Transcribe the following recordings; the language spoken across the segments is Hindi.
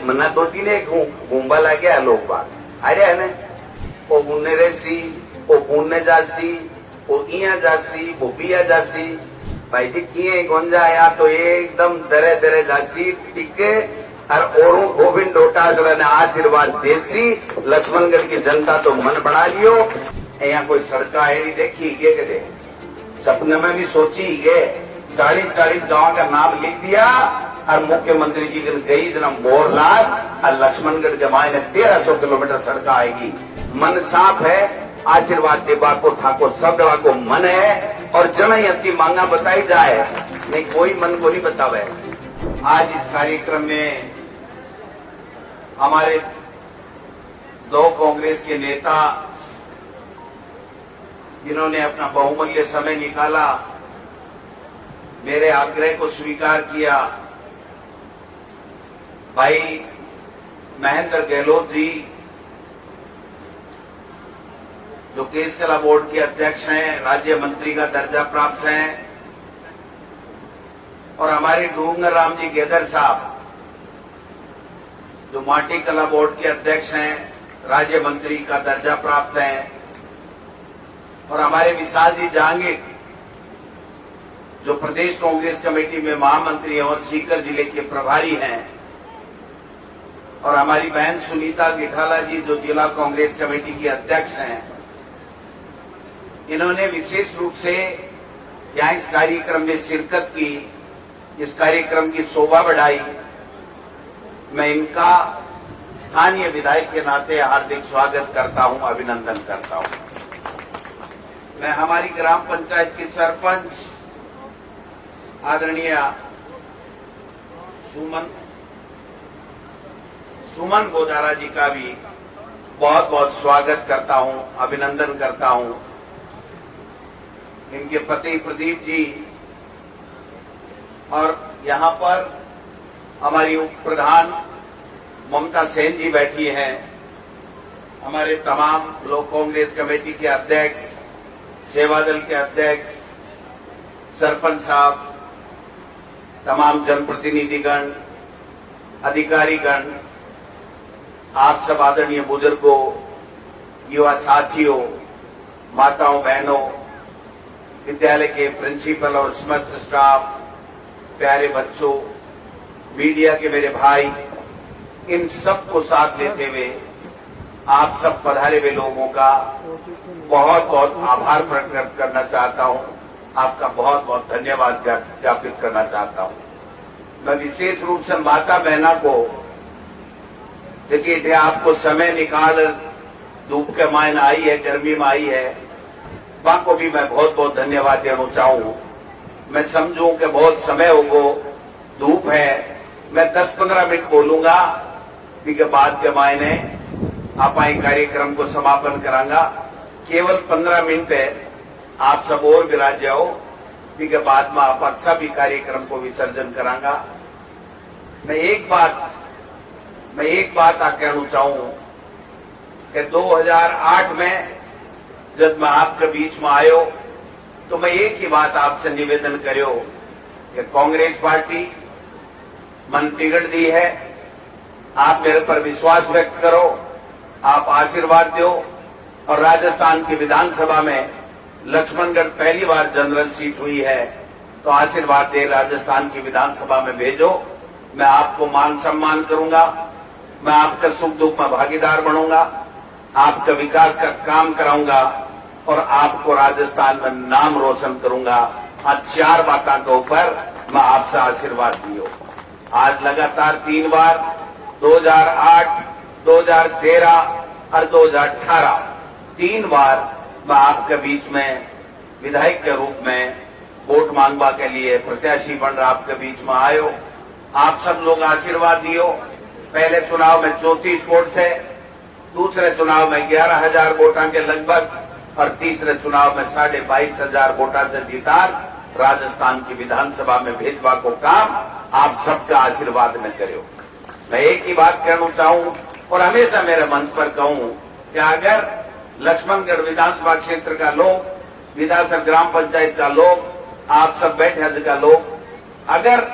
मना दो तीन घूमबा लागे लोग बाग अरे है वो बुनने रेसी वो बुनने जासी वो इया जासी वो बिया जासी भाई जी किए गोंजा आया तो एकदम दरे दरे जासी टिके और गोविंद डोटासरा ने आशीर्वाद देसी लक्ष्मणगढ़ की जनता तो मन बना लियो। यहाँ कोई सड़क है नहीं देखी के दे सपने में भी सोची है 40-40 गांव का नाम लिख दिया और मुख्यमंत्री जी दिन गई जना मोरलाल और लक्ष्मणगढ़ जमाए ने 1300 किलोमीटर सड़क आएगी। मन साफ है, आशीर्वाद देवा को था को सब जगह को मन है और जनयंती मांगा बताई जाए नहीं कोई मन को नहीं बतावे। आज इस कार्यक्रम में हमारे दो कांग्रेस के नेता जिन्होंने अपना बहुमूल्य समय निकाला, मेरे आग्रह को स्वीकार किया, भाई महेंद्र गहलोत जी जो केस कला बोर्ड के अध्यक्ष हैं, राज्य मंत्री का दर्जा प्राप्त हैं, और हमारे डूंगर राम जी गेदर साहब जो माटी कला बोर्ड के अध्यक्ष हैं, राज्य मंत्री का दर्जा प्राप्त हैं, और हमारे विशाल जी जहांगीर जो प्रदेश कांग्रेस कमेटी में महामंत्री और सीकर जिले के प्रभारी हैं, और हमारी बहन सुनीता गिठाला जी जो जिला कांग्रेस कमेटी की अध्यक्ष हैं, इन्होंने विशेष रूप से यहाँ इस कार्यक्रम में शिरकत की, इस कार्यक्रम की शोभा बढ़ाई। मैं इनका स्थानीय विधायक के नाते हार्दिक स्वागत करता हूं, अभिनंदन करता हूं। मैं हमारी ग्राम पंचायत की सरपंच आदरणीय सुमन गोदारा जी का भी बहुत बहुत स्वागत करता हूं, अभिनंदन करता हूं। इनके पति प्रदीप जी और यहां पर हमारी उप प्रधान ममता सेन जी बैठी हैं, हमारे तमाम ब्लॉक कांग्रेस कमेटी के अध्यक्ष, सेवा दल के अध्यक्ष, सरपंच साहब, तमाम जनप्रतिनिधिगण, अधिकारीगण, आप सब आदरणीय बुजुर्गों, युवा साथियों, माताओं बहनों, विद्यालय के प्रिंसिपल और समस्त स्टाफ, प्यारे बच्चों, मीडिया के मेरे भाई, इन सब को साथ लेते हुए आप सब पधारे हुए लोगों का बहुत बहुत आभार प्रकट करना चाहता हूं, आपका बहुत बहुत धन्यवाद ज्ञापित करना चाहता हूं। मैं विशेष रूप से माता बहना को देखिए आपको समय निकाल धूप के मायने आई है, गर्मी में आई है, वहां को भी मैं बहुत बहुत धन्यवाद देना चाहूं। मैं समझूं कि बहुत समय होगो, धूप है, मैं 10-15 मिनट बोलूंगा, के बाद के मायने आप कार्यक्रम को समापन करांगा। केवल 15 मिनट है, आप सब और विराज जाओ, के बाद में आप सभी कार्यक्रम को विसर्जन करांगा। मैं एक बात कहना चाहूं कि 2008 में जब मैं आपके बीच में आयो तो मैं एक ही बात आपसे निवेदन करो कि कांग्रेस पार्टी मन तिगड़ दी है, आप मेरे पर विश्वास व्यक्त करो, आप आशीर्वाद दो, और राजस्थान की विधानसभा में लक्ष्मणगढ़ पहली बार जनरल सीट हुई है तो आशीर्वाद दे राजस्थान की विधानसभा में भेजो। मैं आपको मान सम्मान करूंगा, मैं आपका सुख दुख में भागीदार बनूंगा, आपका विकास का काम कराऊंगा और आपको राजस्थान में नाम रोशन करूंगा। आज 4 बातों के ऊपर मैं आपसे आशीर्वाद दियो। आज लगातार 3 बार 2008, 2013 और 2018 3 बार मैं आपके बीच में विधायक के रूप में वोट मांगवा के लिए प्रत्याशी बन रहा आपके बीच में आयो। आप सब लोग आशीर्वाद दियो। पहले चुनाव में 34 वोट से, दूसरे चुनाव में 11,000 वोटा के लगभग और तीसरे चुनाव में 22,500 वोटा से जीता राजस्थान की विधानसभा में भेजवा को काम आप सबका आशीर्वाद में करो। मैं एक ही बात कहना चाहूं और हमेशा मेरे मंच पर कहूं कि अगर लक्ष्मणगढ़ विधानसभा क्षेत्र का लोग, विधानसभा ग्राम पंचायत का लोग, आप सब बैठे का लोग अगर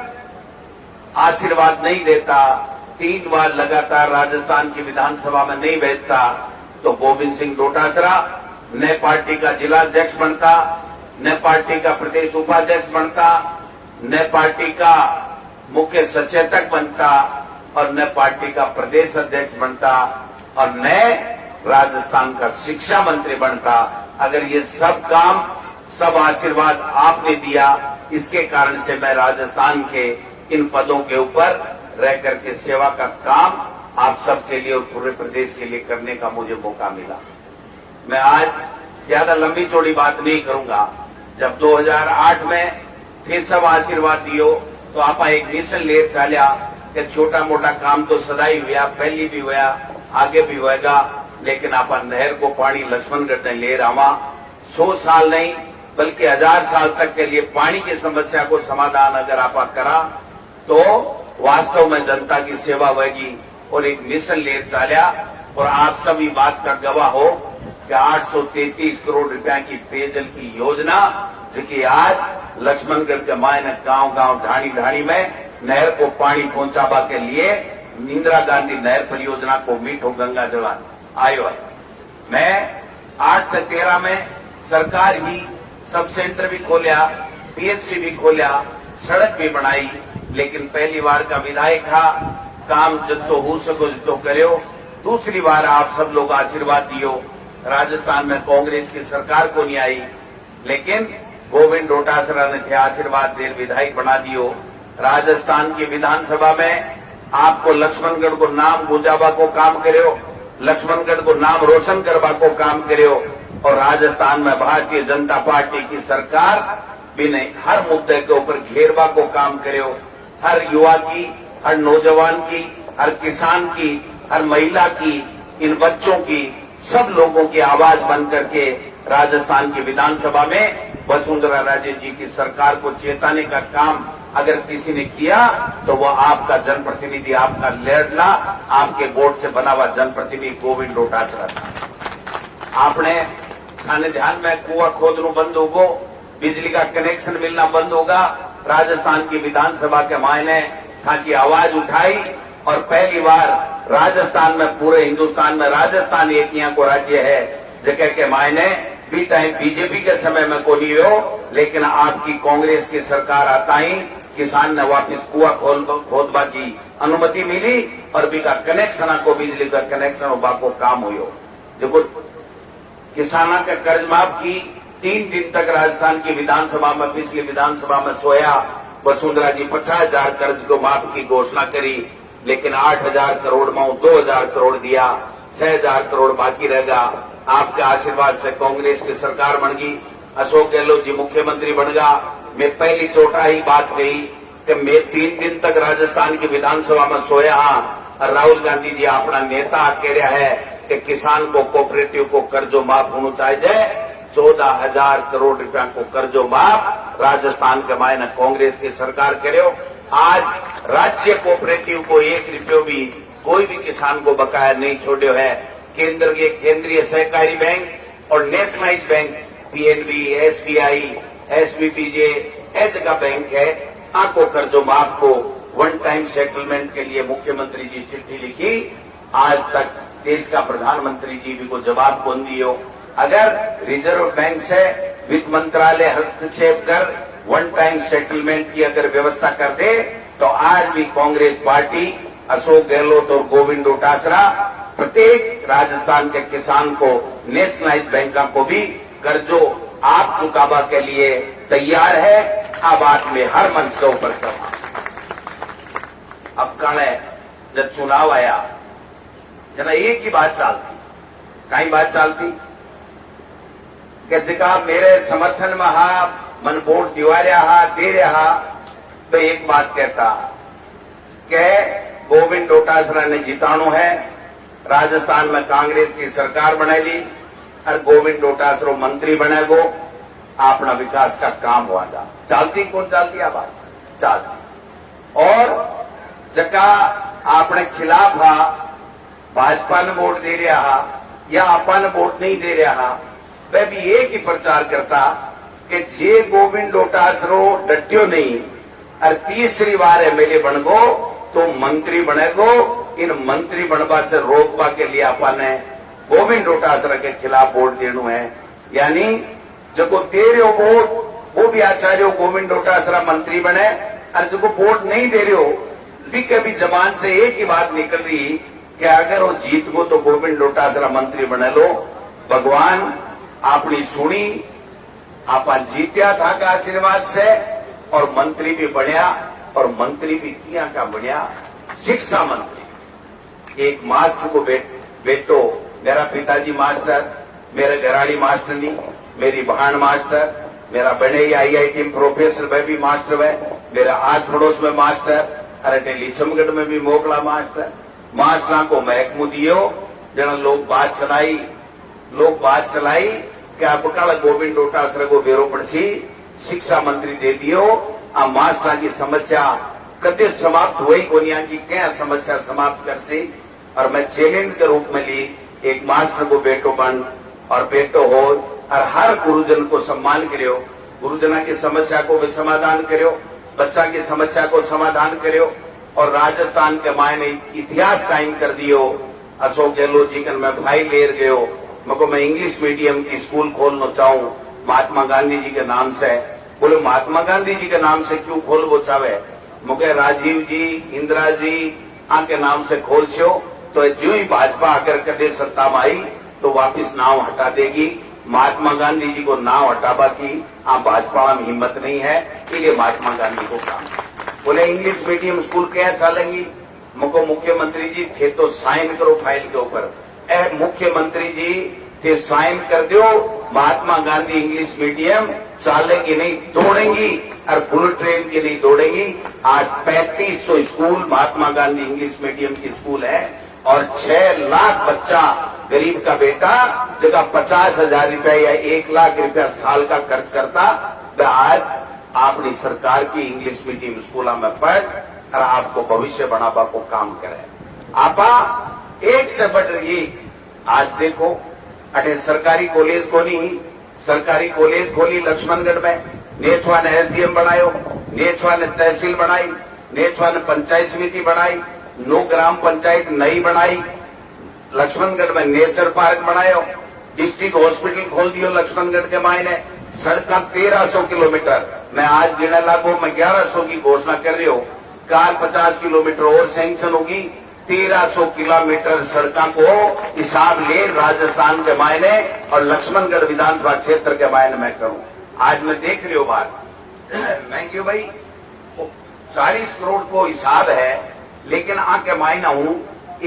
आशीर्वाद नहीं देता 3 बार लगातार राजस्थान की विधानसभा में नहीं बैठता तो गोविंद सिंह डोटासरा न पार्टी का जिला अध्यक्ष बनता, न पार्टी का प्रदेश उपाध्यक्ष बनता, न पार्टी का मुख्य सचेतक बनता और न पार्टी का प्रदेश अध्यक्ष बनता और न राजस्थान का शिक्षा मंत्री बनता। अगर ये सब काम, सब आशीर्वाद आपने दिया, इसके कारण से मैं राजस्थान के इन पदों के ऊपर रह करके सेवा का काम आप सबके लिए और पूरे प्रदेश के लिए करने का मुझे मौका मिला। मैं आज ज्यादा लंबी चौड़ी बात नहीं करूंगा। जब 2008 में फिर सब आशीर्वाद दियो तो आप एक मिशन ले चालिया कि छोटा मोटा काम तो सदाई हुआ, पहली भी हुआ, आगे भी होएगा, लेकिन आप नहर को पानी लक्ष्मणगढ़ ने ले रहा 100 साल नहीं बल्कि 1000 साल तक के लिए पानी की समस्या को समाधान अगर आप करा तो वास्तव में जनता की सेवा होगी और एक मिशन ले चालिया। और आप सभी बात का गवाह हो कि 833 करोड़ रुपया की पेयजल की योजना जिसकी आज लक्ष्मणगढ़ के मायने गांव-गांव ढाणी-ढाणी में नहर को पानी पहुंचावा के लिए इंदिरा गांधी नहर परियोजना को मीठो गंगा जल आयो है। मैं 8 से 13 में सरकार ही सब सेंटर भी खोलिया, पीएचसी भी खोलिया, सड़क भी बनाई, लेकिन पहली बार का विधायक था, काम जितो हो सको जितो करो। दूसरी बार आप सब लोग आशीर्वाद दियो, राजस्थान में कांग्रेस की सरकार को नहीं आई, लेकिन गोविंद डोटासरा ने थे आशीर्वाद दे विधायक बना दियो। राजस्थान की विधानसभा में आपको लक्ष्मणगढ़ को नाम गुजाबा को काम करो, लक्ष्मणगढ़ को नाम रोशन करवा को काम करो और राजस्थान में भारतीय जनता पार्टी की सरकार भी नहीं, हर मुद्दे के ऊपर घेरवा को काम करो। हर युवा की, हर नौजवान की, हर किसान की, हर महिला की, इन बच्चों की, सब लोगों की आवाज बन करके राजस्थान की विधानसभा में वसुंधरा राजे जी की सरकार को चेताने का काम अगर किसी ने किया तो वो आपका जनप्रतिनिधि, आपका लेडला, आपके वोट से बना हुआ जनप्रतिनिधि गोविंद डोटासरा था। आपने खाने ध्यान में कुआं खोदना बंद होगा, बिजली का कनेक्शन मिलना बंद होगा। राजस्थान की विधानसभा के मायने की आवाज उठाई और पहली बार राजस्थान में, पूरे हिंदुस्तान में राजस्थान एक यहाँ को राज्य है जगह के मायने भी टाइम बीजेपी के समय में को नहीं हो, लेकिन आपकी कांग्रेस की सरकार आता ही किसान ने वापिस कुआं खोदबा की अनुमति मिली और भी का कनेक्शन को, बिजली का कनेक्शन होगा को काम हुई। जो किसाना का कर्ज माफ की 3 दिन तक राजस्थान की विधानसभा में, पिछली विधानसभा में सोया वसुंधरा जी 50,000 कर्ज को माफ की घोषणा करी, लेकिन 8,000 करोड़ में 2,000 करोड़ दिया, 6,000 करोड़ बाकी रहेगा। आपके आशीर्वाद से कांग्रेस की सरकार बन गई, अशोक गहलोत जी मुख्यमंत्री बन गया। मैं पहली चोटा ही बात कही कि मैं 3 दिन तक राजस्थान की विधानसभा में सोया और राहुल गांधी जी अपना नेता कह रहा है कि किसान को, कोऑपरेटिव को कर्जो माफ होना चाहिए। 14,000 करोड़ रुपया को कर्जो माफ राजस्थान के मायने कांग्रेस की सरकार करे। आज राज्य कोऑपरेटिव को 1 रुपयो भी कोई भी किसान को बकाया नहीं छोड़ो है। केंद्र के केंद्रीय सहकारी बैंक और नेशनलाइज बैंक पीएनबी, एसबीआई, एसबीपीजे ऐसे का बैंक है, आपको कर्जो माफ को वन टाइम सेटलमेंट के लिए मुख्यमंत्री जी चिट्ठी लिखी, आज तक देश का प्रधानमंत्री जी भी को जवाब कौन दियो। अगर रिजर्व बैंक से वित्त मंत्रालय हस्तक्षेप कर वन टाइम सेटलमेंट की अगर व्यवस्था कर दे तो आज भी कांग्रेस पार्टी, अशोक गहलोत और गोविंद डोटासरा प्रत्येक राजस्थान के किसान को, नेशनलाइज बैंक को भी कर्जो आप चुकावा के लिए तैयार है। अब बात में हर मंच के ऊपर करना। अब कण है जब चुनाव आया जना एक ही बात चलती, कई बात चलती कि जिका मेरे समर्थन में हा, मन वोट दिवा रहा दे रहा, तो एक बात कहता कि गोविंद डोटासरा ने जिताणु है, राजस्थान में कांग्रेस की सरकार बनाई और गोविंद डोटासरा मंत्री बनेगो, अपना विकास का काम होगा। चलती कौन चलती है बात चलती। और जका अपने खिलाफ हा, भाजपा ने वोट दे रहा या अपन वोट नहीं दे रहा, वह भी एक ही प्रचार करता कि जे गोविंद डोटासरा डट्यो नहीं और तीसरी बार एमएलए बन गो तो मंत्री बनेगो इन मंत्री बनवा से रोकवा के लिए आपने गोविंद डोटासरा के खिलाफ वोट देनु है। यानी जो दे रहे हो वोट वो भी आचार्य गोविंद डोटासरा मंत्री बने, और जो वोट नहीं दे रहे हो भी कभी जबान से एक ही बात निकल रही कि अगर वो जीत गो तो गोविंद डोटासरा मंत्री बने लो। भगवान आपनी सुनी, आप जीत्या था का आशीर्वाद से, और मंत्री भी बढ़िया, और मंत्री भी किया का बढ़िया शिक्षा मंत्री। एक मास्टर को बेटो, मेरा पिताजी मास्टर, मेरे घराड़ी मास्टर नहीं, मेरी बहन मास्टर, मेरा बड़े IIT में प्रोफेसर वह भी मास्टर है, मेरा आस पड़ोस में मास्टर, अरे दिल्ली चमगढ़ में भी मोकला मास्टर। मास्टर को महकमू दियो जना लोग बात चलाई कि अब कल गोविंद डोटासरा को बेरो पड़सी शिक्षा मंत्री दे दियो। आ मास्टर की समस्या कदे समाप्त हुई कोनिया की क्या समस्या समाप्त कर सी। और मैं चैलेंज के रूप में ली एक मास्टर को बेटो बन और बेटो हो, और हर गुरुजन को सम्मान करियो, गुरुजना की समस्या को भी समाधान करियो, बच्चा की समस्या को समाधान करियो। और राजस्थान के मायने इतिहास कायम कर दियो। अशोक गहलोत जी का मैं फाइल ले गयो, मको मैं इंग्लिश मीडियम की स्कूल खोलना चाहूं महात्मा गांधी जी के नाम से। बोले महात्मा गांधी जी के नाम से क्यों खोलवो चाहे? मुझे राजीव जी, इंदिरा जी आके नाम से खोल छो तो जो ही भाजपा अगर कदे सत्ता में आई तो वापिस नाव हटा देगी। महात्मा गांधी जी को नाव हटावा की भाजपा में हिम्मत नहीं है, इसलिए महात्मा गांधी को काम। बोले इंग्लिश मीडियम स्कूल क्या चलेंगी? मुझको मुख्यमंत्री जी थे तो साइन करो फाइल के ऊपर। मुख्यमंत्री जी थे साइन कर दो, महात्मा गांधी इंग्लिश मीडियम चलेगी नहीं, दौड़ेंगी, और बुलेट ट्रेन की नहीं दौड़ेंगी। आज 3500 school Mahatma Gandhi English medium की स्कूल है, और 6 लाख बच्चा गरीब का बेटा जगह 50,000 रुपया या 1 लाख रुपया साल का खर्च करता, वह आज अपनी सरकार की इंग्लिश मीडियम स्कूल में पढ़ और आपको भविष्य बनावा को काम करे। आपा एक से बढ़ रही। आज देखो अटे सरकारी कॉलेज को नहीं, सरकारी कॉलेज खोली लक्ष्मणगढ़ में, नेछवा ने SDM बनायो, नेछवा ने तहसील बनाई, नेछवा ने पंचायत समिति बनाई, 9 ग्राम पंचायत नई बनाई, लक्ष्मणगढ़ में नेचर पार्क बनायो, डिस्ट्रिक्ट हॉस्पिटल खोल दियो लक्ष्मणगढ़ के मायने, सड़क 1300 किलोमीटर। मैं आज गिने लागू मैं 1100 की घोषणा कर रही हूँ, काल 50 किलोमीटर और सैंक्शन होगी। 1300 किलोमीटर सड़कों को हिसाब ले राजस्थान के मायने और लक्ष्मणगढ़ विधानसभा क्षेत्र के मायने मैं करूं। आज मैं देख रही हूँ बात, मैं क्यों भाई 40 करोड़ को हिसाब है, लेकिन आके मायना हूं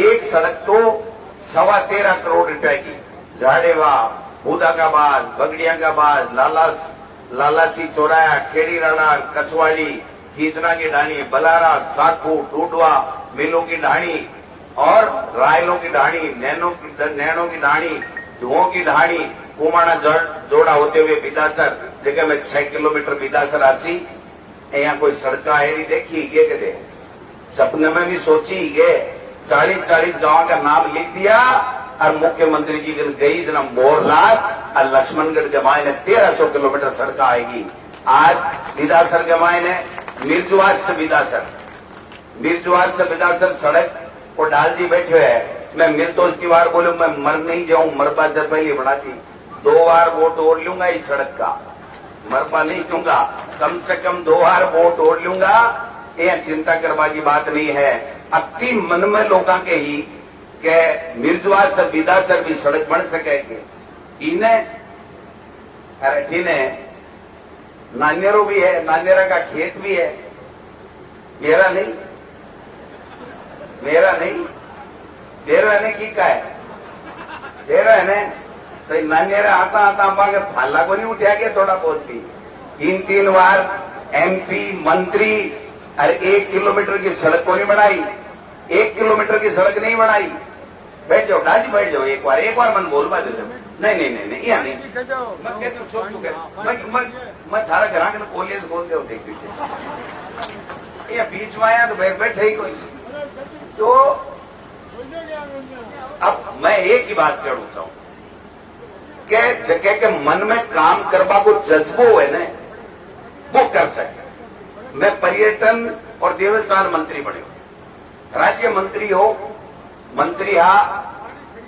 एक सड़क तो 13.25 करोड़ रुपए की। झाड़ेवा, बूदा का बाज, बगड़िया का बाज, लालासी चौराया, खेड़ी राणा, कछवाड़ी, खींचना की ढाणी, बलारा, साखू, टूडवा, मिलों की ढाणी और रायलों की ढाणी, नैनों की ढाणी, धुओं की ढाणी, कुमाणा जोड़ा होते हुए बिदासर जगह में 6 किलोमीटर बिदासर आसी। यहाँ कोई सड़क ऐसी देखी ये कहते सपने में भी सोची ये 40-40 गांव का नाम लिख दिया, और मुख्यमंत्री जी दिन गई जना मोरलाल और लक्ष्मणगढ़ के मायने 1300 किलोमीटर सड़क आएगी। आज बिदासर के मायने मिर्जुआज से बिदासर सड़क को डाल दी बैठे है। मैं मिल तो उसकी बार बोलूं मैं मर नहीं जाऊं, मरबा से पहले बढ़ाती 2 बार वोट और लूंगा इस सड़क का, मरबा नहीं दूंगा, कम से कम 2 बार वोट और लूंगा। ये चिंता करवा की बात नहीं है। अति मन में लोगों के ही के मिर्जुआज से बिदासर भी सड़क बन सकेगी। इन्हें नान्यरो भी है, नान्यरा का खेत भी है, मेरा नहीं तेरा है की का है तेरा है तो नान्यरा आता के फाला को नहीं उठा के थोड़ा बहुत भी 3 बार MP मंत्री और 1 किलोमीटर की सड़क को नहीं बनाई, 1 किलोमीटर की सड़क नहीं बनाई। बैठ जाओ डाजी, बैठ जाओ एक बार मन बोलवा दे। नहीं यहाँ नहीं, मैं कहती हूँ सोच चुके मैं थारा घर के कॉलेज खोलते हो देख ये बीच में आया तो बैठे ही कोई। तो अब मैं एक ही बात कहना चाहूं कि जगह के मन में काम करवा को जज्बो है ना वो कर सके। मैं पर्यटन और देवस्थान मंत्री बने, राज्य मंत्री हो मंत्री हा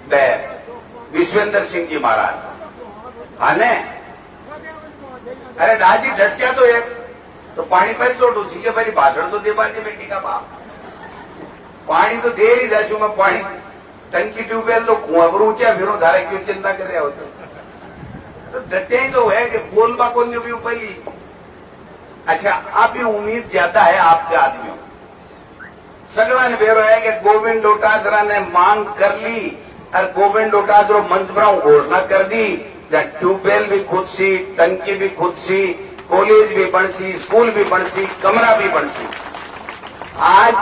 बे विश्वेंद्र सिंह जी महाराज हा ने अरे दादी डट गया तो एक तो पानी पर छोड़ू सीखे भाई भाषण तो दे पाती बेटी का बाप पानी तो दे ही जाशू मैं पानी टंकी ट्यूबवेल तो कुआं पर ऊंचा फिर धारा क्यों चिंता कर रहे होते तो डटे ही तो है कि बोलबा कौन जो भी ऊपर ही। अच्छा आप ये उम्मीद ज्यादा है आपके आदमियों सगड़ा ने बेरो है कि गोविंद डोटासरा ने मांग कर ली और गोविंद डोटासरा मंच पर घोषणा कर दी ट्यूबवेल भी खुद सी टंकी भी खुद सी कॉलेज भी बन सी स्कूल भी बन सी कमरा भी बन सी। आज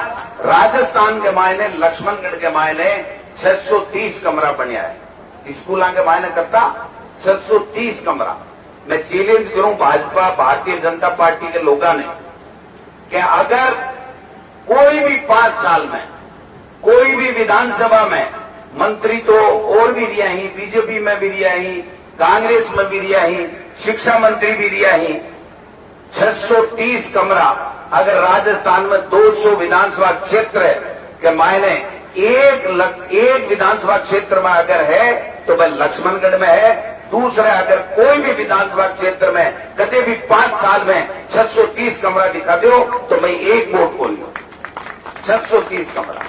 राजस्थान के मायने लक्ष्मणगढ़ के मायने 630 कमरा बनया है स्कूल के मायने करता 630 कमरा। मैं चैलेंज करूं भाजपा भारतीय जनता पार्टी के लोगों ने कि अगर कोई भी 5 साल में कोई भी विधानसभा में मंत्री तो और भी दिया ही बीजेपी में भी दिया ही कांग्रेस में भी दिया ही शिक्षा मंत्री भी दिया ही 630 कमरा अगर राजस्थान में 200 विधानसभा क्षेत्र के मायने एक विधानसभा क्षेत्र में अगर है तो वह लक्ष्मणगढ़ में है। दूसरा अगर कोई भी विधानसभा क्षेत्र में कभी भी 5 साल में 630 कमरा दिखा दो तो मैं एक वोट बोल लू 630 कमरा।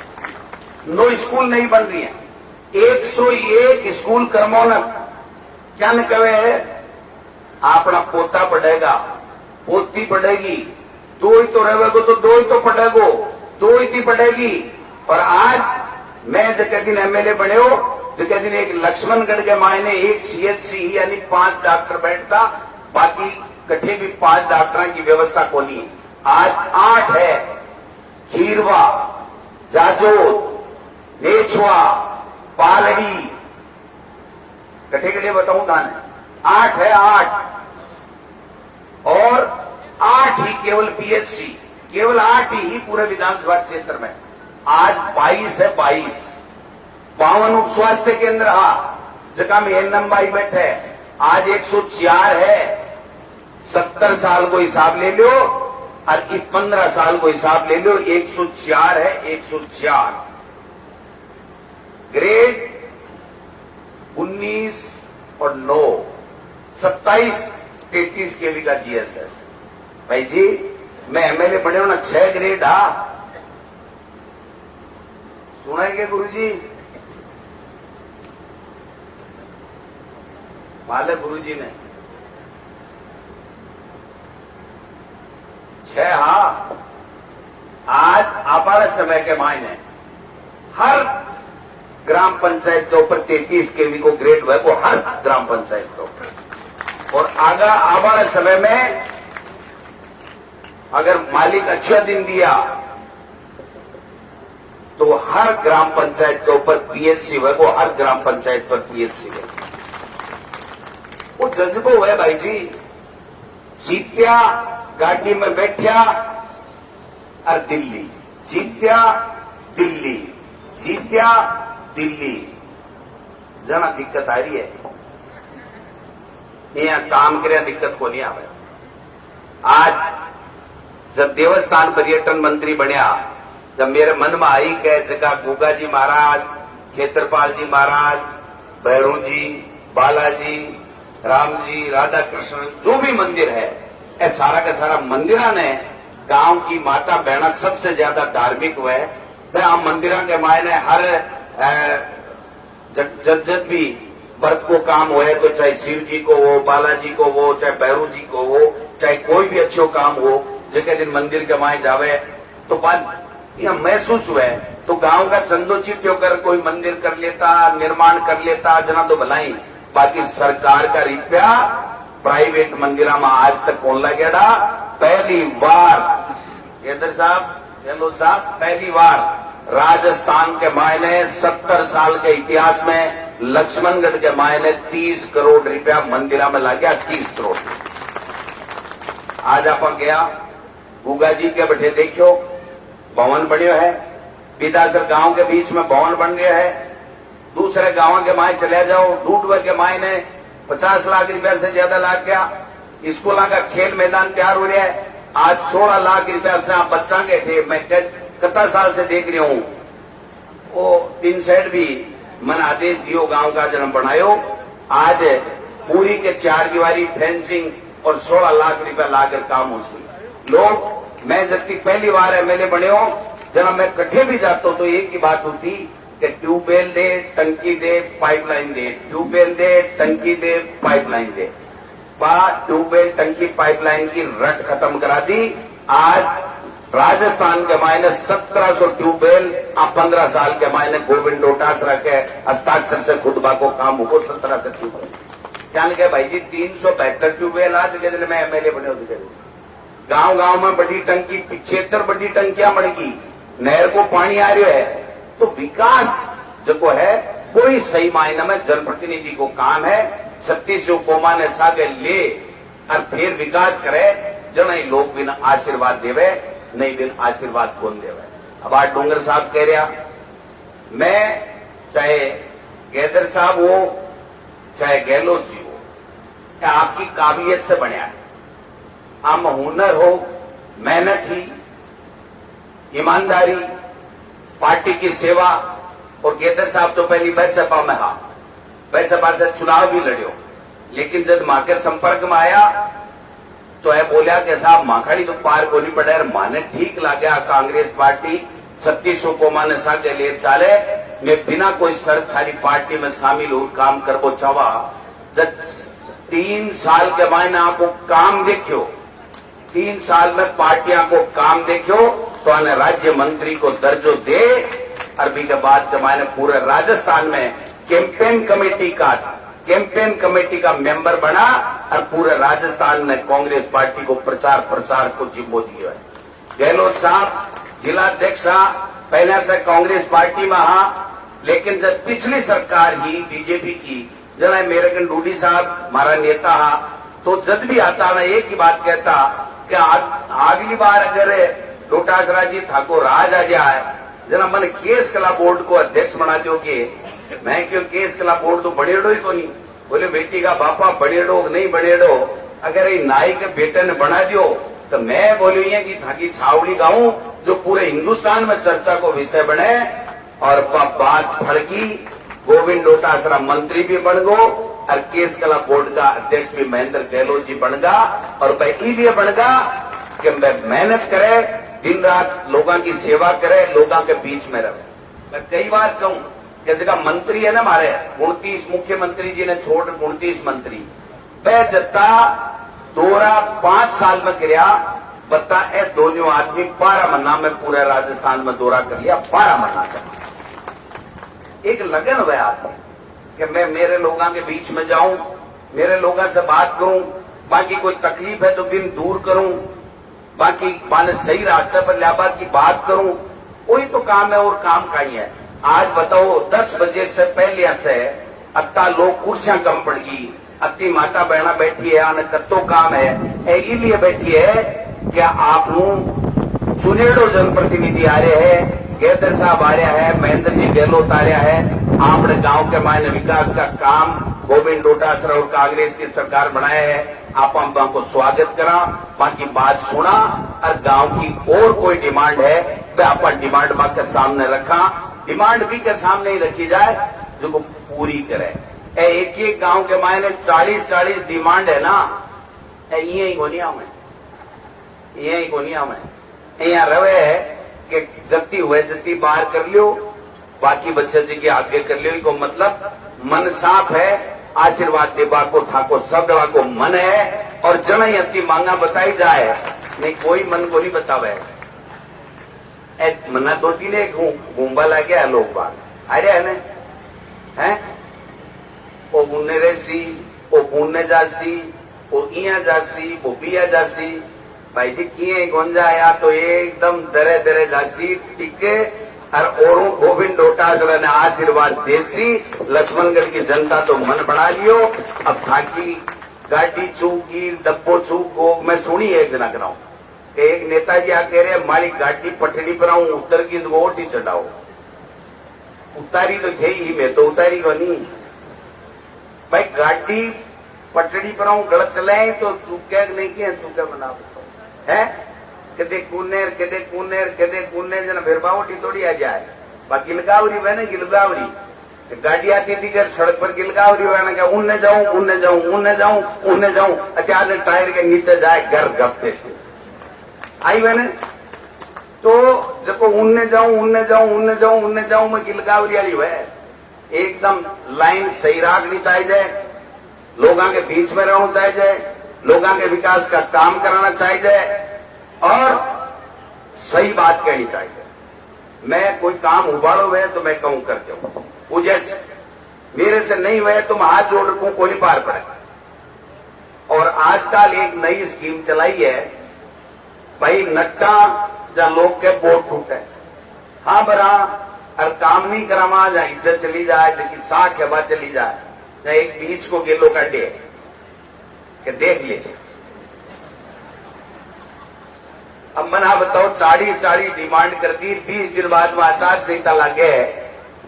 नो स्कूल नहीं बन रही है 101 स्कूल कर्मोनक क्या न कहे है अपना पोता पढ़ेगा पोती पढ़ेगी दो ही तो रहेगो तो दो ही तो पढ़ेगो दो ही थी पढ़ेगी। और आज मैं जगह दिन एमएलए बने हो जगह दिन एक लक्ष्मणगढ़ के मायने एक सीएचसी यानी 5 डॉक्टर बैठता बाकी कठे भी 5 डॉक्टरों की व्यवस्था को नहीं। आज 8 है खीरवा जाजोत नेछवा पालड़ी कठे के लिए बताऊं दान 8 है 8 और 8 ही केवल पीएचसी केवल 8 ही पूरे विधानसभा क्षेत्र में। आज 22 है 52 उप स्वास्थ्य केंद्र जगह में एनएमबाई बैठे आज 104 है। 70 साल को हिसाब ले लो और 15 साल को हिसाब ले लो 104 है 104। ग्रेड 19 और 9 27 33 केवी का जीएसएस। भाई जी मैं एमएलए बने हो ना 6 ग्रेड सुना है क्या गुरु जी माले गुरु जी ने 6 आज आपार समय के मायने हर ग्राम पंचायत के ऊपर 33 केवी को ग्रेड है वो हर ग्राम पंचायत के ऊपर। और आगा आने समय में अगर मालिक अच्छा दिन दिया तो हर ग्राम पंचायत के ऊपर पीएचसी है वो हर ग्राम पंचायत पर पीएचसी है। वो जज्बो है भाई जी जीत्या गाड़ी में बैठा और दिल्ली जीत्या दिल्ली जीत्या दिल्ली जना दिक्कत आ रही है यहाँ काम करे दिक्कत को नहीं आवे। आज जब देवस्थान पर्यटन मंत्री बनया जब मेरे मन में आई कि जगह गुगा जी महाराज खेत्रपाल जी महाराज भैरू जी बालाजी राम जी राधा कृष्ण जो भी मंदिर है ये सारा का सारा मंदिरा ने गांव की माता बहना सबसे ज्यादा धार्मिक हुए हम मंदिरा के मायने हर जब भी व्रत को काम हुए तो चाहे शिव जी को हो बालाजी को हो चाहे भैरू जी को हो चाहे कोई भी अच्छो काम हो जगह दिन मंदिर के माए जावे तो बात यह महसूस हुआ तो गांव का चंदो चिट होकर कोई मंदिर कर लेता निर्माण कर लेता जना तो भलाई बाकी सरकार का रुपया प्राइवेट मंदिरा में आज तक कौन लगेगा। पहली बार केंद्र साहब गहलोत साहब पहली बार राजस्थान के मायने 70 साल के इतिहास में लक्ष्मणगढ़ के मायने 30 करोड़ रुपया मंदिरा में लग गया 30 करोड़। आज आप गया गुगा जी के बैठे देखियो भवन बनियो है विदासर गांव के बीच में भवन बन गया है। दूसरे गांव के माए चले जाओ डूडवा के माए ने 50 लाख रुपया से ज्यादा लाग गया। स्कूलों का खेल मैदान तैयार हो रहा है। आज 16 लाख रुपया से आप बच्चा के थे मैं कितना साल से देख रही हूं वो 3 साइड भी मन आदेश दियो गांव का जन्म बनायो। आज पूरी के 4 दीवारी फेंसिंग और 16 लाख रुपया लाकर काम हो सी लोग। मैं जब पहली बार एमएलए बने हो, जब मैं कट्ठे भी जाता हूं तो एक ही बात होती कि ट्यूबवेल दे, टंकी दे, पाइपलाइन दे, ट्यूबवेल दे, टंकी दे, पाइपलाइन दे। ट्यूबवेल टंकी पाइपलाइन की रट खत्म करा दी। आज राजस्थान के मायने 1700 ट्यूबवेल 15 साल के मायने गोविंद डोटासरा के हस्ताक्षर से खुदबा को काम हो 1700 ट्यूबवेल। क्या कहे भाई जी 372 ट्यूबवेल आज के दिन में एमएलए बने होते। गांव गांव में बड़ी टंकी 75 बड़ी टंकियां बढ़ी, नहर को पानी आ रहा है। तो विकास जो है कोई सही मायने में जनप्रतिनिधि को काम है। 36 कोमा ने सागे ले और फिर विकास करे। जन लोग बिना आशीर्वाद देवे, नहीं बिन आशीर्वाद कौन देवे। अब आज डोंगर साहब कह रहा, मैं चाहे गैदर साहब हो चाहे गहलोत जी हो, क्या आपकी काबिलियत से बनया है। आप हुनर हो, मेहनत ही, ईमानदारी, पार्टी की सेवा। और गैदर साहब तो पहली बसपा में हा, बसपा से चुनाव भी लड़ियो, लेकिन जब मां के संपर्क में आया तो है बोलिया कि साहब माखड़ी तो पार को नहीं पड़े। माने ठीक लगा कांग्रेस पार्टी 3600 को माने सागे ले चाले, मैं बिना कोई शर्त थारी पार्टी में शामिल हो काम करबो चावा। जब 3 साल के मायने आपको काम देखियो, 3 साल में पार्टियां को काम देखियो तो आने राज्य मंत्री को दर्जो दे। अरबी के बाद के मायने पूरे राजस्थान में कैंपेन कमेटी का मेंबर बना और पूरे राजस्थान में कांग्रेस पार्टी को प्रचार प्रसार को जिम्मो दिया है। गहलोत साहब जिला अध्यक्ष पहले से कांग्रेस पार्टी में हा, लेकिन जब पिछली सरकार ही बीजेपी की जना मेरे डूडी साहब हमारा नेता हा, तो जब भी आता ना एक ही बात कहता कि अगली बार अगर डोटासरा जी ठाकुर राज आ जाए जना मन केस कला बोर्ड को अध्यक्ष बना दो। कि मैं क्यों केस कला बोर्ड तो बड़ेड़ो ही को नहीं। बोले बेटी का बापा बड़ेड़ो नहीं बड़ेड़ो, अगर ये नाई के बेटे ने बना दियो तो मैं बोली है कि थाकी छावड़ी गाऊं जो पूरे हिंदुस्तान में चर्चा को विषय बने। और बात फड़की, गोविंद डोटासरा मंत्री भी बन गो और केस कला बोर्ड का अध्यक्ष भी महेंद्र गहलोत जी बन गा। और भाई इसलिए बन गा कि मेहनत करे, दिन रात लोगों की सेवा करे, लोगों के बीच में रहे। मैं कई बार कहूं जैसे का मंत्री है ना हमारे 29 मुख्यमंत्री जी ने छोड़ 29 मंत्री वह जत्ता दौरा 5 साल में किया। बता ए दोनों आदमी 12 महीना में पूरे राजस्थान में दौरा कर लिया। 12 महीना का एक लगन हुआ आदमी कि मैं मेरे लोगों के बीच में जाऊं, मेरे लोगों से बात करूं, बाकी कोई तकलीफ है तो दिन दूर करूं, बाकी माने सही रास्ते पर लियाबा की बात करूं। कोई तो काम है और काम का ही है। आज बताओ 10 बजे से पहले से अत्ता लोग कुर्सियां कम पड़ गई, अत्ती माता बहना बैठी है, आने कत्तो काम है इसलिए बैठी है कि आप चुनेड़ो जनप्रतिनिधि आ रहे हैं, गैदर साहब आ रहा है, महेंद्र जी गहलोत आ रहा है। आपने गांव के मायने विकास का काम गोविंद डोटासरा और कांग्रेस की सरकार बनाया है। आप को स्वागत करा, बाकी बात सुना और गांव की और कोई डिमांड है वह आप डिमांड बात के सामने रखा। डिमांड भी के सामने ही रखी जाए जो को पूरी करे। एक एक गांव के मायने 40-40 डिमांड है ना, ये ही गोनिया में, ये ही गोनिया में यहाँ रवे है कि जत्ती हुए जत्ती बाहर कर लियो, बाकी बच्चे जी के आगे कर लियो। को मतलब मन साफ है, आशीर्वाद देवा को थाको सब देवा को मन है। और जन अति मांगा बताई जाए नहीं, कोई मन को नहीं बतावे। मना 2-3 एक घूमबा ला गया लोग बाग अरे है ना, वो बुनने रेसी, वो बुनने जासी, वो इया जासी, वो बिया जासी। भाई जी किए गोंजा आया तो एकदम दरे दरे जासी टिके। और गोविंद डोटासरा ने आशीर्वाद देसी। लक्ष्मणगढ़ की जनता तो मन बना लियो। अब थाकी गाड़ी चूकी डब्बो चूको मैं सुनी एक दिन कराऊं, एक नेताजी आ कह रहे हमारी गाड़ी पटड़ी पर आऊं उतर की गोट ही चढ़ाओ। उतारी तो थे ही, मैं तो उतारी को नहीं। भाई गाड़ी पटड़ी पर आऊं गलत चलाए तो चूके नहीं किया, चूके बना है कदे कूनेर जन फिर बावटी थोड़ी आ जाए। गिलगावरी वह ना गिलगावरी गाड़ी आती थी कि सड़क पर गिलगावरी वह क्या उनने जाऊं उनने जाऊं उनने जाऊं उनने जाऊं अचानक टायर के नीचे जाए घर गप्पे से आई मैंने तो जब उनने जाऊं उनने जाऊं उनने जाऊं उनने जाऊं मैं गिलगावरी वाली वह एकदम लाइन सही राखनी चाहिए, लोगों के बीच में रहना चाहिए, लोगों के विकास का काम कराना चाहिए और सही बात कहनी चाहिए। मैं कोई काम उबाड़ो हुए तो मैं कहूं करके हूं वो जैसे मेरे से नहीं हुए तो मैं हाथ जोड़ रखूं कोई पार पड़ेगा। और आजकल एक नई स्कीम चलाई है भाई नट्टा जा लोग के बोट टूटे हाँ बरा और काम नहीं करावा जा इज्जत चली जाए जबकि साख हवा चली जाए या एक बीच को गेलो काटे कि देख लीजिए। अब मना बताओ साड़ी साड़ी डिमांड करती 20 दिन बाद में आचार संहिता लागे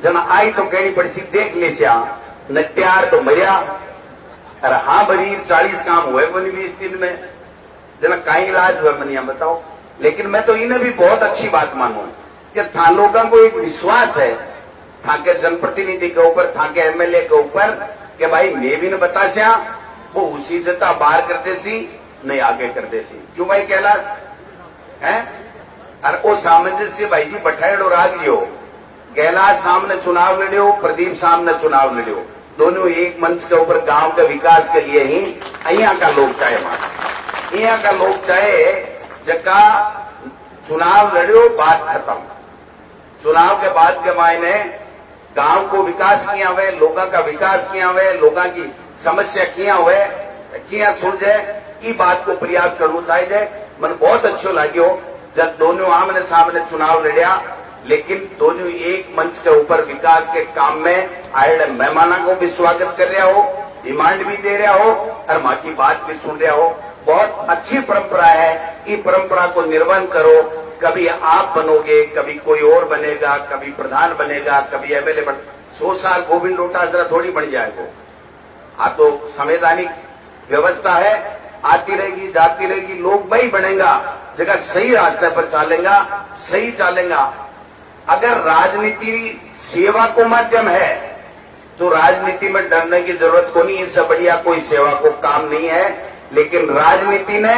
जना आई तो कहनी पड़ी सी देख ले नट्यार तो मरिया अरे हाँ बरी 40 काम हुए कोई 20 दिन में जना कहीं इलाज हुआ मनिया बताओ। लेकिन मैं तो इन्हें भी बहुत अच्छी बात मानू कि था लोगों को एक विश्वास है था के जनप्रतिनिधि के ऊपर था के एमएलए के ऊपर कि भाई मैं भी न बता सिया वो उसी जता बाहर करते सी नहीं आगे करते सी क्यों भाई कैलाश है और वो सामंजस्य भाई जी बठाएड़ो राग जियो कैलाश सामने चुनाव लड़ियो प्रदीप सामने चुनाव लड़ियो दोनों एक मंच के ऊपर गांव के विकास के लिए ही यहाँ का लोग चाहे हमारा यहाँ का लोग चाहे जका चुनाव लड़ियो बात खत्म। चुनाव के बाद के मायने गांव को विकास किया हुए लोगों का विकास किया हुए लोगों की समस्या किया हुए किया सुलझे की बात को प्रयास करना चाहिए। मन बहुत अच्छो लाग्यो जब दोनों आमने सामने चुनाव लड़िया लेकिन दोनों एक मंच के ऊपर विकास के काम में आए मेहमानों को भी स्वागत कर रहा हो डिमांड भी दे रहा हो और माची बात भी सुन रहा हो। बहुत अच्छी परंपरा है ये परंपरा को निर्वहन करो। कभी आप बनोगे कभी कोई और बनेगा कभी प्रधान बनेगा कभी एमएलए बन 100 साल गोविंद डोटासरा थोड़ी बन जाएगा। आप तो संवैधानिक व्यवस्था है आती रहेगी जाती रहेगी लोग वही बनेगा जगह सही रास्ते पर चलेगा सही चलेगा। अगर राजनीति सेवा को माध्यम है तो राजनीति में डरने की जरूरत को नहीं इससे बढ़िया कोई सेवा को काम नहीं है। लेकिन राजनीति ने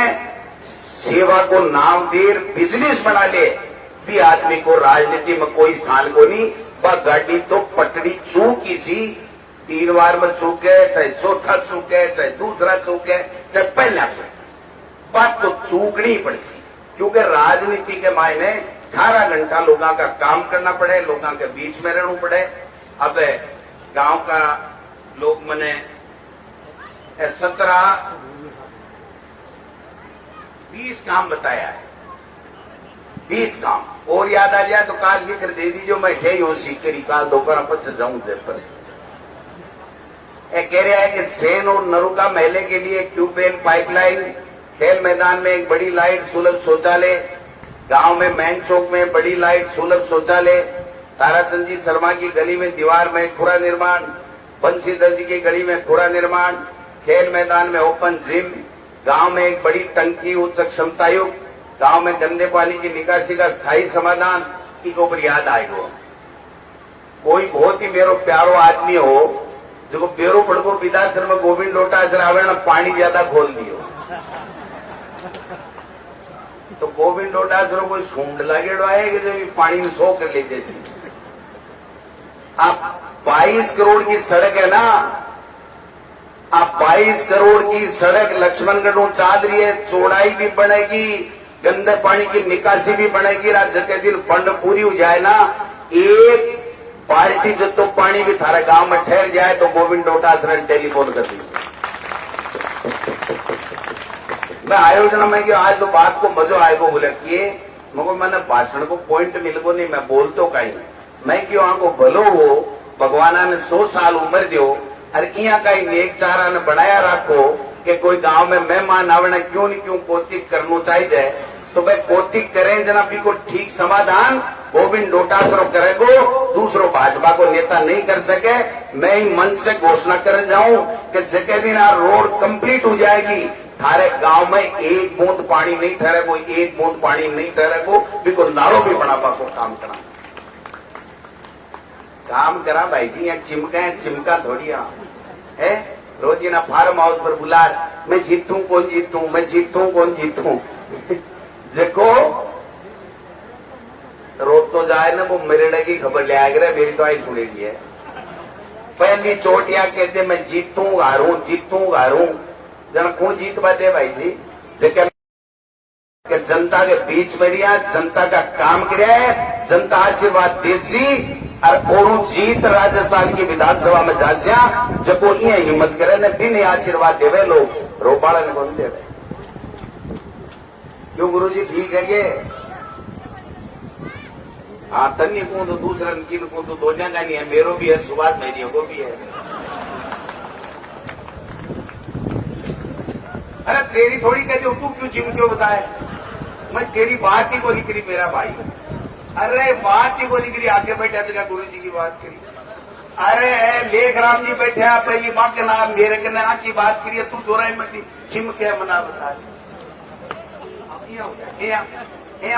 सेवा को नाम देर बिजनेस बना ले भी आदमी को राजनीति में कोई स्थान को नहीं। वह गाड़ी तो पटड़ी चूकी सी 3 बार में चूके चाहे चौथा चूके चाहे दूसरा चूके चाहे पहला चूके बात तो चूकनी पड़ सी क्योंकि राजनीति के मायने 18 घंटा लोगों का काम करना पड़े लोगों के बीच में रहना पड़े। अब गांव का लोग मने 20 काम बताया है 20 काम और याद आ जाए तो काल लिख कर दे दीजिए मैं ठे हूं सीख करी काल दोपहर 5 जाऊं पर कह रहा है कि सेन और नरुका मेले के लिए ट्यूबवेल पाइपलाइन खेल मैदान में एक बड़ी लाइट सुलभ शौचालय गांव में मैन चौक में बड़ी लाइट सुलभ शौचालय ताराचंद जी शर्मा की गली में दीवार में खुरा निर्माण बंशीधर जी की गली में खुरा निर्माण खेल मैदान में ओपन जिम गांव में एक बड़ी टंकी उच्च क्षमता युक्त गांव में गंदे पानी की निकासी का स्थायी समाधान की ऊपर याद आएगा। कोई बहुत ही मेरो प्यारो आदमी हो जो बेरो पड़को पिताश्र में गोविंद डोटासरा आवे ना पानी ज्यादा खोल दियो तो गोविंद डोटासरा कोई सूंड लागेड़ो आए कि जो पानी में 100 कर ले जैसी। आप 22 करोड़ की सड़क है ना आप 22 करोड़ की सड़क लक्ष्मणगढ़ चाल रही है चौड़ाई भी बढ़ेगी गंदे पानी की निकासी भी बढ़ेगी। राज्य के दिन फंड पूरी हो जाए ना एक पार्टी जो तो पानी भी थारा गांव में ठहर जाए तो गोविंद डोटासरा ने टेलीफोन कर दी। मैं आयोजन में कि आज तो बात को मजो आएगा बोले किए मगर मैंने भाषण को पॉइंट मिल को नहीं मैं बोल तो कहीं मैं क्यों आपको भलो हो भगवाना ने 100 साल उम्र दियो और यहाँ का नेक चारा ने बनाया रखो कि कोई गांव में मेहमान आवना क्यों नहीं क्यों कोतिक करना चाहिए तो भाई कोतिक करें जना भी को ठीक समाधान गोविंद डोटासरा करेगो दूसरों भाजपा को नेता नहीं कर सके। मैं ही मन से घोषणा कर जाऊं कि जगह दिन रोड कंप्लीट हो जाएगी थारे गांव में एक बूंद पानी नहीं ठहरेगो एक बूंद पानी नहीं ठहरेगो भी को नालों भी बनावा को काम करना काम करा भाई जी, यहाँ चिमका है, चिमका थोड़ी है। रोजी ना फार्म हाउस पर बुला, मैं जीतूं कौन जीतूं, मैं जीतूं कौन जीतूं। देखो रोज तो जाए ना, वो मेरे की खबर ले आएगा, मेरी तो आई सुनेगी है। पहली चोटिया कहते मैं जीतूं हारूं, जीतूं हारूं, जना कौन जीत पाते भाई जी। देखिए कि जनता के बीच में रिया, जनता का काम किया है, जनता आशीर्वाद देसी और जीत राजस्थान की विधानसभा में जासिया जको ये हिम्मत करे ने बिन आशीर्वाद देवे लोग रोपाड़ा ने कौन देवे। क्यों गुरुजी ठीक है ये? हाँ तन्नी को तो दूसरा किन को तो दोनिया का नहीं है, मेरो भी है, सुभाष मेरी को भी है। अरे तेरी थोड़ी कहती हो, तू क्यों चिम क्यों बताए? मैं तेरी बात ही को नहीं करी मेरा भाई। अरे बात ही को नहीं करी, आगे बैठा था गुरु जी की बात करी। अरे लेख राम जी बैठे पहली माँ के नाम मेरे के नाम की बात करिए, तू चोराई मत चिम के मना बता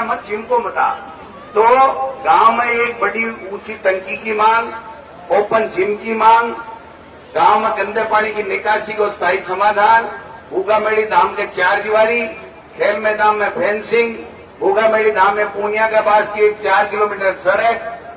मत चिम को बता। तो गांव में एक बड़ी ऊंची टंकी की मांग, ओपन जिम की मांग, गांव में गंदे पानी की निकासी को स्थायी समाधान, भूगामेड़ी धाम के 4 दीवारी, खेल मैदान में फेंसिंग, भूगामेड़ी धाम में पूनिया के पास की 4 किलोमीटर सड़क,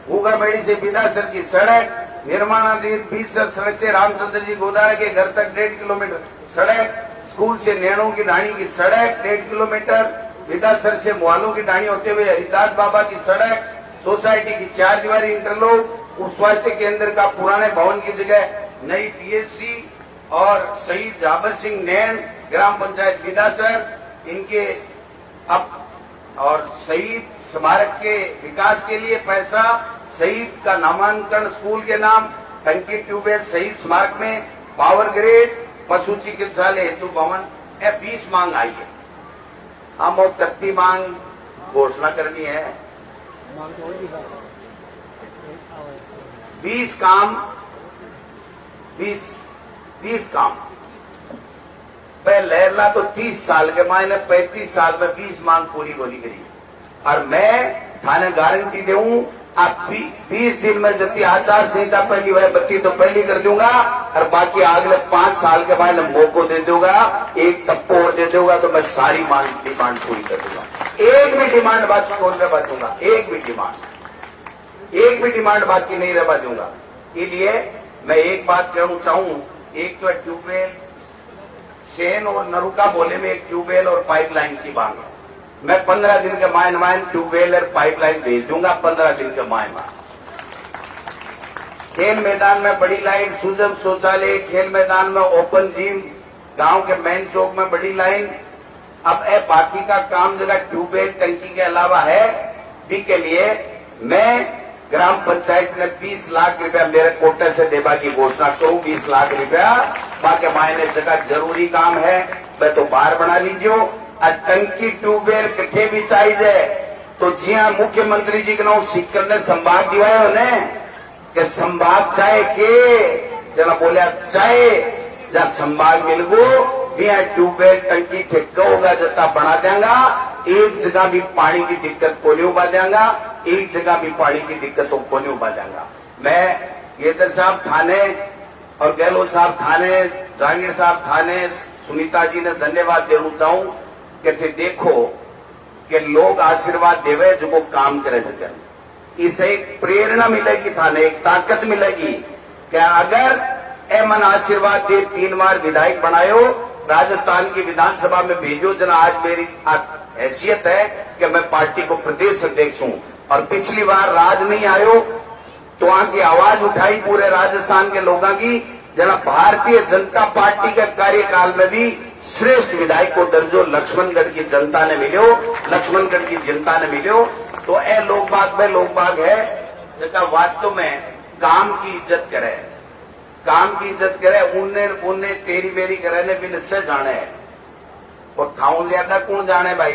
भूगामेड़ी से बिदासर की सड़क, निर्माणाधीन 20 सड़क से रामचंद्र जी गोदारा के घर तक 1.5 किलोमीटर सड़क, स्कूल से नैणों की ढाणी की सड़क 1.5 किलोमीटर, विदासर से मुहालों की ढाणी होते हुए हरिदास बाबा की सड़क, सोसाइटी की 4 दीवारी इंटरलॉक, उप स्वास्थ्य केंद्र का पुराने भवन की जगह नई पीएचसी और शहीद जाबर सिंह नैन ग्राम पंचायत विदासर इनके अब और शहीद स्मारक के विकास के लिए पैसा, शहीद का नामांकन स्कूल के नाम, टंकी ट्यूबवेल शहीद स्मारक में, पावर ग्रेड, पशु चिकित्सालय हेतु भवन, 20 मांग आई है। हम और 31 मांग घोषणा करनी है। 20 काम 20 काम लहरला तो 30 साल के मायने 35 साल में 20 मांग पूरी होनी करी। और मैं थाने गारंटी दूं, आप 20 दिन में जब आचार संहिता पहली हुई बत्ती तो पहली कर दूंगा और बाकी अगले 5 साल के बाद मौको दे दूंगा, एक टप्पो और दे दूंगा तो मैं सारी मांग डिमांड पूरी कर दूंगा। एक भी डिमांड बाकी कौन रह दूंगा, एक भी डिमांड बाकी नहीं रह दूंगा। इसलिए मैं एक बात कहना चाहूं, एक तो ट्यूबवेल सेन और नरुका बोले में एक ट्यूबवेल और पाइपलाइन की मांग है। मैं 15 दिन के मायन ट्यूबवेल और पाइपलाइन भेज दूंगा, 15 दिन के मायन। खेल मैदान में बड़ी लाइन, सुजम शौचालय, खेल मैदान में ओपन जिम, गांव के मेन चौक में बड़ी लाइन। अब बाकी का काम जगह ट्यूबवेल टंकी के अलावा है भी के लिए मैं ग्राम पंचायत ने 20 लाख रुपया मेरे कोटे से देवा की घोषणा करूं। 20 लाख रुपया बाकी मायने जगह जरूरी काम है, मैं तो बाहर बना लीजिए। टंकी ट्यूबवेल कट्ठे भी चाहिए तो जी हाँ, मुख्यमंत्री जी के नाम सिक्कर ने संभाग दिवाया उन्हें कि संभाग चाहे के जना बोलिया चाहे जहाँ संभाग मिल गो ट्यूबवेल टंकी ठेका होगा जता बना देंगा। एक जगह भी पानी की दिक्कत को नहीं उबा देंगा, एक जगह भी पानी की दिक्कतों को नहीं उबा देंगा। मैं केदर साहब थाने और गहलोत साहब थाने, जहांगीर साहब थाने, सुनीता जी ने धन्यवाद देना चाहूं कि देखो कि लोग आशीर्वाद देवे जो वो काम करे जगह, इसे एक प्रेरणा मिलेगी, थाने एक ताकत मिलेगी कि अगर मन आशीर्वाद दे 3 बार विधायक बनायो, राजस्थान की विधानसभा में भेजो। जना आज मेरी हैसियत है कि मैं पार्टी को प्रदेश अध्यक्ष हूं और पिछली बार राज नहीं आयो तो वहां की आवाज उठाई पूरे राजस्थान के लोगों की। जना भारतीय जनता पार्टी के कार्यकाल में भी श्रेष्ठ विधायक को दर्जो लक्ष्मणगढ़ की जनता ने मिलो, लक्ष्मणगढ़ की जनता ने मिलो। तो ए लोग बाग में लोग बाग है जगह वास्तव में काम की इज्जत करे, काम की इज्जत करे, उन्हें तेरी मेरी करे ने बिन से जाने है। और थाऊ ज्यादा कौन जाने भाई,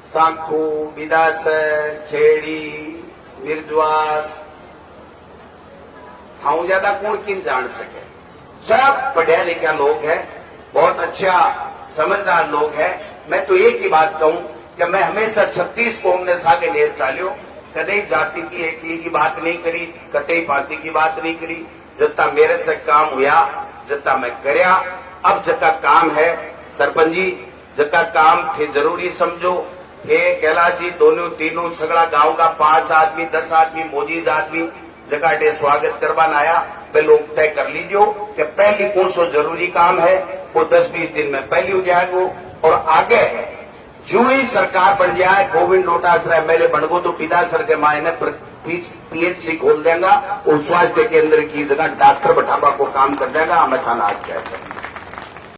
सांखू, बिदासर, खेड़ी, मिर्जवास, थाऊ ज्यादा कौन किन जान सके। सब पढ़े लिखे लोग हैं, बहुत अच्छा समझदार लोग हैं। मैं तो एक ही बात कहूं कि मैं हमेशा 36 को हमने सागे लेर चालियो कदे जाति की एकली की बात नहीं करी, कतई पाती की बात नहीं करी। जितना मेरे से काम हुआ, जितना मैं करया। अब जका काम है सरपंच जी, जका काम थे जरूरी समझो, थे कैलाश जी दोनों तीनों सगड़ा गांव का 5 आदमी 10 आदमी मौजूद आदमी जगह डे स्वागत करवाना आया, वे लोग तय कर लीजिए कि पहली कौन सो जरूरी काम है, वो 10-20 दिन में पहली हो जाएगा। और आगे जो ही सरकार बन जाए, गोविंद डोटासरा एमएलए बन गो तो पिता सर के मायने पीएचसी खोल देगा और स्वास्थ्य केंद्र की जगह डॉक्टर बैठाबा को काम कर देगा। हमें थाना आज क्या